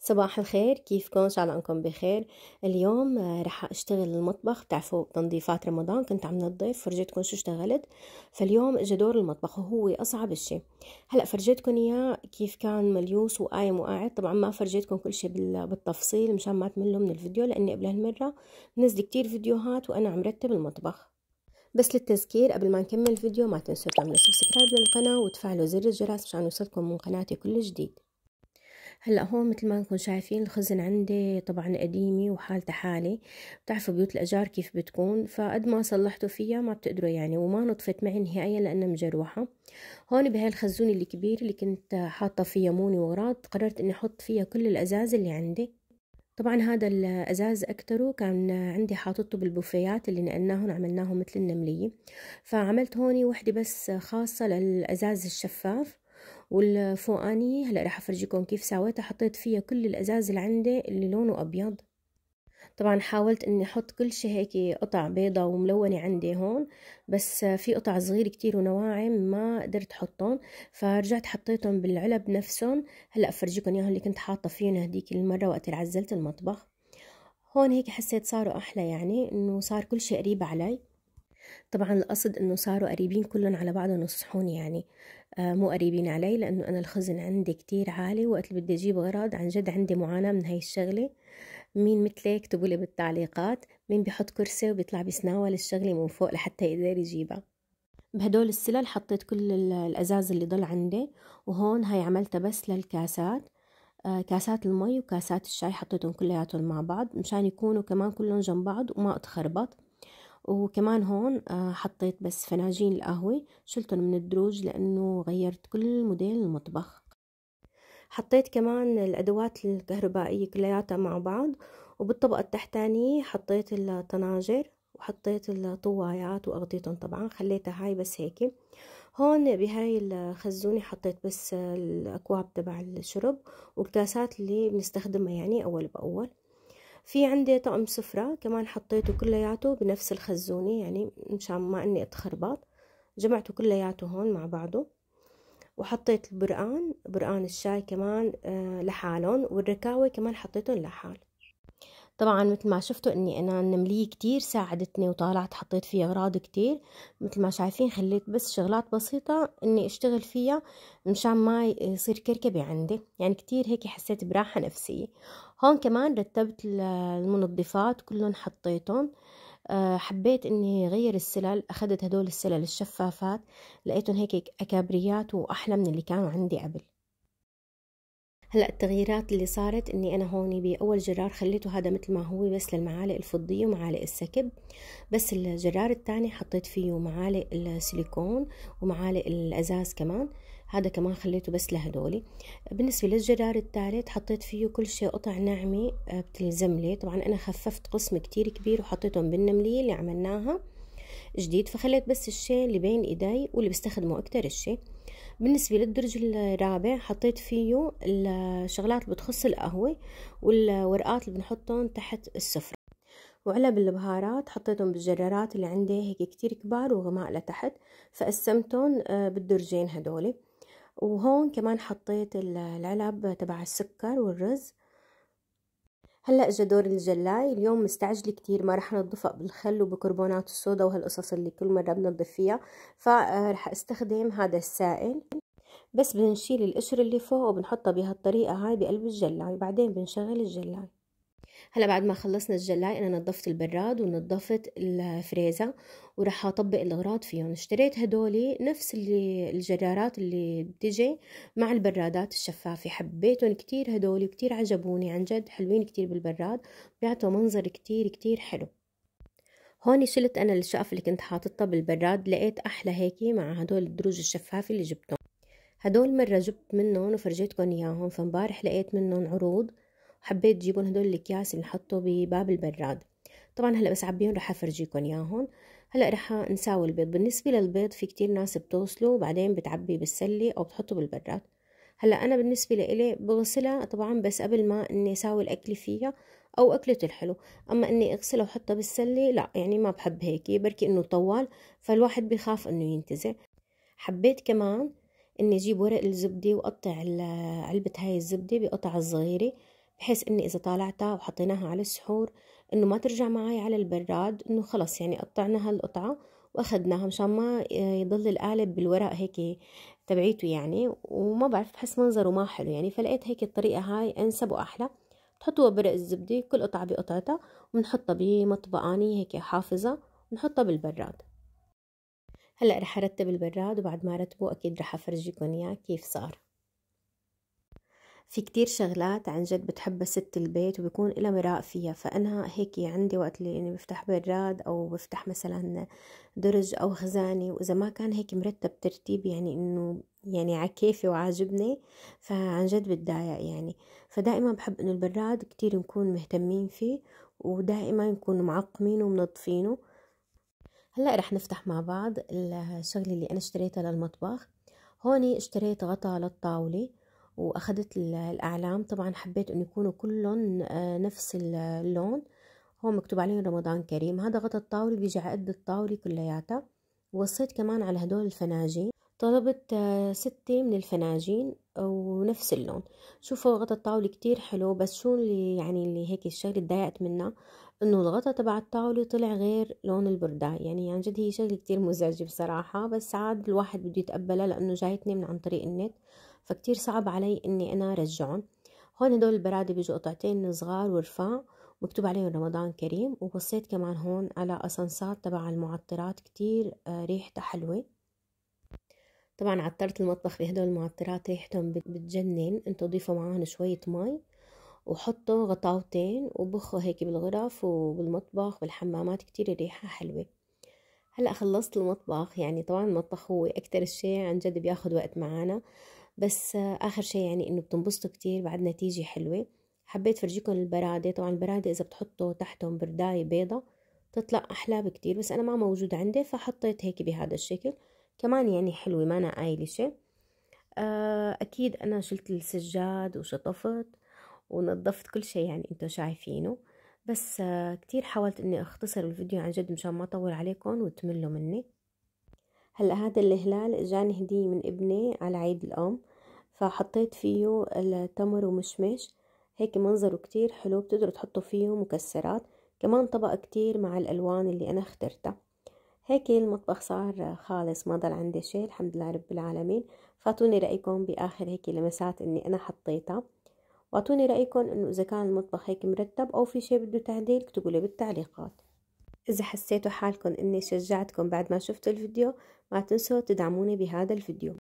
صباح الخير، كيفكم؟ ان شاء الله انكم بخير. اليوم رح اشتغل المطبخ. بتعرفوا تنظيفات رمضان كنت عم نظف، فرجيتكم شو اشتغلت. فاليوم اجى دور المطبخ وهو اصعب الشيء. هلا فرجيتكم اياه كيف كان مليوس وقايم وقاعد. طبعا ما فرجيتكم كل شيء بالتفصيل مشان ما تملوا من الفيديو، لاني قبل هالمره منزل كتير فيديوهات وانا عم رتب المطبخ. بس للتذكير قبل ما نكمل الفيديو ما تنسوا تعملوا سبسكرايب للقناه وتفعلوا زر الجرس مشان يوصلكم من قناتي كل جديد. هلا هون مثل ما انكم شايفين الخزن عندي طبعا قديمة وحالته حالة. بتعرفوا بيوت الأجار كيف بتكون، فقد ما صلحتوا فيها ما بتقدروا يعني، وما نطفت معي نهائيا لأنها مجروحة. هون بهاي الخزونة الكبير اللي كنت حاطة فيها موني وغراض، قررت اني احط فيها كل الأزاز اللي عندي. طبعا هذا الأزاز أكتره كان عندي حاطته بالبوفيات اللي نقلناهم عملناهم مثل النملية، فعملت هوني وحدة بس خاصة للأزاز الشفاف. والفوقانية هلا رح افرجيكم كيف سويتها، حطيت فيها كل الازاز اللي عندي اللي لونه ابيض. طبعا حاولت اني احط كل شيء هيك قطع بيضة وملونة عندي هون، بس في قطع صغيرة كتير ونواعم ما قدرت احطهم، فرجعت حطيتهم بالعلب نفسهم. هلا افرجيكم اياهم اللي كنت حاطة فيهم هديك المرة وقت اللي عزلت المطبخ. هون هيك حسيت صاروا احلى، يعني انه صار كل شيء قريب علي. طبعا القصد انه صاروا قريبين كلهم على بعضهم وصحون يعني، مو قريبين علي، لانه انا الخزن عندي كتير عالي. وقت اللي بدي اجيب اغراض عن جد عندي معاناة من هاي الشغلة. مين مثلي اكتبوا لي بالتعليقات، مين بيحط كرسي وبيطلع بيسناول الشغلة من فوق لحتى يقدر يجيبها. بهدول السلل حطيت كل الازاز اللي ضل عندي. وهون هاي عملتها بس للكاسات، كاسات المي وكاسات الشاي حطيتهم كلياتهم مع بعض مشان يكونوا كمان كلهم جنب بعض وما اتخربط. وكمان هون حطيت بس فناجين القهوة، شلتهم من الدروج لأنه غيرت كل موديل المطبخ. حطيت كمان الأدوات الكهربائية كلياتها مع بعض. وبالطبقة التحتانية حطيت الطناجر وحطيت الطوايات وأغطيتهم، طبعا خليتها هاي بس هيك. هون بهاي الخزونة حطيت بس الأكواب تبع الشرب والكاسات اللي بنستخدمها يعني أول بأول. في عندي طقم سفرة كمان حطيته كلياته بنفس الخزونة، يعني مشان ما اني اتخربط. جمعته كلياته هون مع بعضه. وحطيت برقان الشاي كمان لحالهم، والركاوي كمان حطيتهم لحال. طبعا مثل ما شفتوا اني انا النملية كتير ساعدتني وطالعت حطيت فيها اغراض كتير. مثل ما شايفين خليت بس شغلات بسيطة اني اشتغل فيها مشان ما يصير كركبة عندي، يعني كتير هيك حسيت براحة نفسية. هون كمان رتبت المنظفات كلهم حطيتهم. حبيت اني غير السلال، اخذت هدول السلال الشفافات، لقيتهم هيك اكابريات واحلى من اللي كانوا عندي قبل. هلا التغييرات اللي صارت اني انا هون باول جرار خليته هذا مثل ما هو بس للمعالق الفضيه ومعالق السكب. بس الجرار الثاني حطيت فيه معالق السيليكون ومعالق الازاز كمان، هذا كمان خليته بس لهدولي. بالنسبه للجرار الثالث حطيت فيه كل شيء قطع ناعمه بتلزم لي. طبعا انا خففت قسم كتير كبير وحطيتهم بالنمليه اللي عملناها جديد، فخليت بس الشيء اللي بين ايدي واللي بستخدمه اكتر الشيء. بالنسبة للدرج الرابع حطيت فيه الشغلات اللي بتخص القهوة والورقات اللي بنحطهم تحت السفرة. وعلب البهارات حطيتهم بالجرارات اللي عندي هيك كتير كبار وغماء لتحت، فقسمتهم بالدرجين هدول. وهون كمان حطيت العلب تبع السكر والرز. هلا اجى دور الجلاي. اليوم مستعجله كتير، ما رح نضفها بالخل وبكربونات الصودا وهالقصص اللي كل مره بنضف فيها، فرح استخدم هذا السائل. بس بنشيل القشر اللي فوق وبنحطها بهالطريقة هاي بقلب الجلاي، وبعدين بنشغل الجلاي. هلا بعد ما خلصنا الجلاي انا نظفت البراد ونظفت الفريزة، وراح اطبق الاغراض فيهم. اشتريت هدولي نفس الجرارات اللي بتجي مع البرادات الشفافة، حبيتهم كتير هدولي وكتير عجبوني، عن جد حلوين كتير بالبراد، بيعطوا منظر كتير كتير حلو. هون شلت انا الشقف اللي كنت حاططها بالبراد، لقيت احلى هيك مع هدول الدروج الشفافة اللي جبتهم. هدول مرة جبت منهم وفرجيتكم اياهم، فمبارح لقيت منهم عروض وحبيت جيبون هدول الاكياس اللي نحطه بباب البراد. طبعا هلا بس عبيهم رح افرجيكم اياهم. هلا رح نساوي البيض. بالنسبة للبيض في كتير ناس بتوصله وبعدين بتعبي بالسلة او بتحطه بالبراد. هلا انا بالنسبة لإلي بغسلها طبعا بس قبل ما اني اساوي الاكل فيها او اكلة الحلو. اما اني اغسلها واحطها بالسلة لا، يعني ما بحب هيك، بركي انه طوال فالواحد بيخاف انه ينتزع. حبيت كمان اني اجيب ورق الزبدة واقطع علبة هاي الزبدة بقطع صغيرة بحيث إني إذا طالعتها وحطيناها على السحور إنه ما ترجع معي على البراد، إنه خلص يعني قطعناها القطعة وأخدناها مشان ما يضل القالب بالورق هيك تبعيته يعني، وما بعرف بحس منظره ما حلو يعني. فلقيت هيك الطريقة هاي أنسب وأحلى. بتحطوها برق الزبدة كل قطعة بقطعتها، وبنحطها بمطبقاني هيك حافظة ونحطها بالبراد. هلأ رح أرتب البراد، وبعد ما رتبه أكيد رح أفرجيكم إياه كيف صار. في كتير شغلات عن جد بتحبها ست البيت وبيكون إلها مراق فيها، فأنا هيك عندي وقت اللي يعني بفتح براد أو بفتح مثلا درج أو خزانة، وإذا ما كان هيك مرتب ترتيب يعني إنه يعني عكيفي وعاجبني، فعن جد بتضايق يعني. فدائما بحب إنه البراد كتير نكون مهتمين فيه، ودائما نكون معقمينه ومنظفينه. هلأ رح نفتح مع بعض الشغلة اللي أنا اشتريتها للمطبخ. هوني اشتريت غطا للطاولة، وأخدت الأعلام. طبعا حبيت أن يكونوا كلهم نفس اللون. هون مكتوب عليهم رمضان كريم. هذا غطا الطاولة بيجي على قد الطاولة كلياتها. ووصيت كمان على هدول الفناجين، طلبت 6 من الفناجين ونفس اللون. شوفوا غطا الطاولة كتير حلو، بس شو اللي يعني اللي هيك الشغلة اتضايقت منها، انه الغطا تبع الطاولة طلع غير لون البرداي. يعني عن جد هي شغلة كتير مزعجة بصراحة، بس عاد الواحد بده يتقبلها لانه جايتني من عن طريق النت، فكتير صعب علي اني انا رجعهم. هون هدول البرادة بيجوا قطعتين صغار ورفاع، مكتوب عليهم رمضان كريم. وبصيت كمان هون على اسانسات تبع المعطرات كتير ريحتها حلوة. طبعا عطرت المطبخ بهدول المعطرات، ريحتهم بتجنن. انتو ضيفوا معاهم شوية مي، وحطوا غطاوتين وبخوا هيك بالغرف وبالمطبخ بالحمامات، كتير الريحة حلوة. هلأ خلصت المطبخ. يعني طبعا المطبخ هو أكتر شيء عن جد بياخد وقت معانا، بس آخر شيء يعني إنه بتنبسطوا كتير بعد نتيجة حلوة. حبيت فرجيكم البرادة. طبعا البرادة إذا بتحطوا تحتهم برداية بيضة تطلع أحلى بكتير، بس أنا ما موجود عندي فحطيت هيك بهذا الشكل. كمان يعني حلوة، ما أنا قايلة شي. أكيد أنا شلت السجاد وشطفت ونظفت كل شيء يعني انتو شايفينه. بس كتير حاولت اني اختصر الفيديو عن جد مشان ما اطول عليكم وتملوا مني. هلا هذا الهلال اجاني هدية من ابني على عيد الام، فحطيت فيه التمر ومشمش. هيك منظره كتير حلو، بتقدروا تحطوا فيه مكسرات كمان، طبق كتير مع الالوان اللي انا اخترتها. هيك المطبخ صار خالص، ما ضل عندي شيء الحمد لله رب العالمين. فاتوني رأيكم بآخر هيك لمسات اني انا حطيتها، واعطوني رأيكم انه اذا كان المطبخ هيك مرتب او في شي بده تعديل اكتبوا لي بالتعليقات. اذا حسيتوا حالكم اني شجعتكم بعد ما شفتوا الفيديو، ما تنسوا تدعموني بهذا الفيديو.